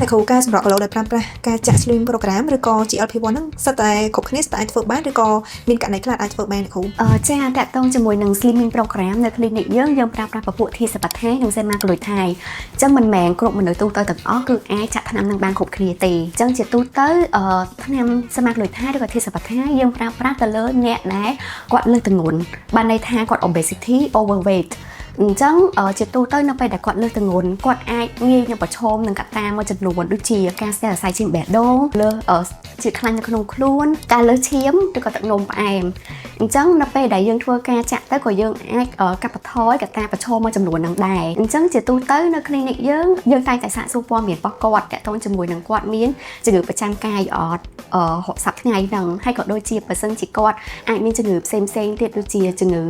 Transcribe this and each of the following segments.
តែគ្រូការសម្រាប់ឡូវដោយប្រើប្រាស់ការចាក់ slim program ឬក៏ GLP-1 ហ្នឹងសិតតែគ្រប់គ្នាស្តែធ្វើបានឬក៏មានករណីខ្លះអាចធ្វើបានគ្រូចាតាក់ទងជាមួយនឹង slimming program នៅ clinic យើងប្រើប្រាស់ពពួក ធាតុសប្បាយនិង semaglutide អញ្ចឹងមិនមែនគ្រប់មនុស្សទូទៅទាំងអស់គឺអាចចាក់ថ្នាំនឹងបានគ្រប់គ្នាទេអញ្ចឹងជាទូទៅថ្នាំ semaglutide ឬក៏ធាតុសប្បាយយើងប្រើប្រាស់ទៅលើអ្នកដែលគាត់លើសទម្ងន់បានន័យថាគាត់ obesity overweight អញ្ចឹងជាទូទៅនៅពេលដែលគាត់លើសទម្ងន់គាត់អាចងាយនឹងប្រឈមនឹងកត្តាមួយចំនួនដូចជាការស្ទះអាស្រ័យឈាមបេះដូងលើជាតិខ្លាញ់នៅក្នុងខ្លួនការលើសឈាមឬក៏ទឹកនោមផ្អែមអញ្ចឹងនៅពេលដែលយើងធ្វើការចាក់ទៅក៏យើងអាចកាត់បន្ថយកត្តាប្រឈមមួយចំនួនហ្នឹងដែរអញ្ចឹងជាទូទៅនៅ clinic យើងតែងតែសាកសួរព័ត៌មានរបស់គាត់តាក់ទងជាមួយនឹងគាត់មានជំងឺប្រចាំកាយអត់សប្តាហ៍ថ្ងៃហ្នឹងហើយក៏ដូចជាបើសិនជាគាត់អាចមានជំងឺផ្សេងទៀតដូចជាជំងឺ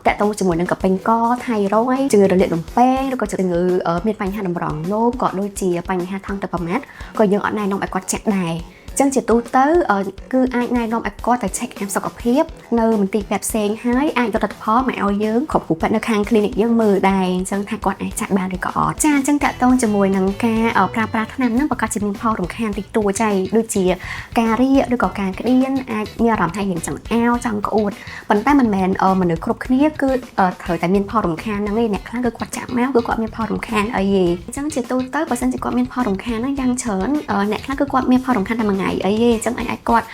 តាក់ទងជាមួយនឹងកប៉េងកថៃរ៉ុយជំងឺរលាកលំពេងឬក៏ជំងឺមានបញ្ហាតម្រងនោមក៏ដូចជាបញ្ហាថង់ទឹកប្រមាត់ក៏យើងអត់ណែនាំឲ្យគាត់ចាក់ដែរចឹងជាទូទៅគឺអាចណែនាំឲ្យគាត់ទៅ check up សុខភាពនៅមន្ទីរពេទ្យផ្សេងហើយអាចយកលទ្ធផលមកឲ្យយើងគ្រប់គ្រូពេទ្យនៅខាង clinic យើងមើលដែរអញ្ចឹងថាគាត់អាចចាក់បានឬក៏អត់ចាអញ្ចឹងតាក់ទងជាមួយនឹងការប្រើប្រាស់ថ្នាំហ្នឹងប្រកាសជាមានផលរំខានតិចតួចហើយដូចជាការរាកឬក៏ការក្តៀនអាចមានអារម្មណ៍ថាយើងចង់អាវចង់ក្អួតប៉ុន្តែមិនមែនមនុស្សគ្រប់គ្នាគឺត្រូវតែមានផលរំខានហ្នឹងឯងអ្នកខ្លះគឺគាត់ចាក់មកគឺគាត់មានផលរំខានអីទេអញ្ចឹងជាទូទៅបើសិនជាគាត់មានផលរំខានហ្នឹងយ៉ាងច្រើនអ្នកខ្លះគឺគាត់មានផលរំខានតែមួយថ្ងៃអីទេអញ្ចឹងអាចគាត់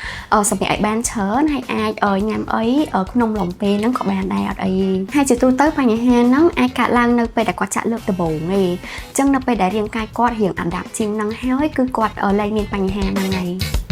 សម្រាប់ឲ្យបានច្រើនហើយអាចញ៉ាំអីក្នុងលំពេលហ្នឹងក៏បានដែរអត់អីហើយជាទូទៅបញ្ហាហ្នឹងអាចកើតឡើងនៅពេលដែលគាត់ចាក់លើកដំបូងទេអញ្ចឹងនៅពេលដែលរាងកាយគាត់រៀងអាដាប់ជាងហ្នឹងហើយគឺគាត់លែងមានបញ្ហាហ្នឹងហើយ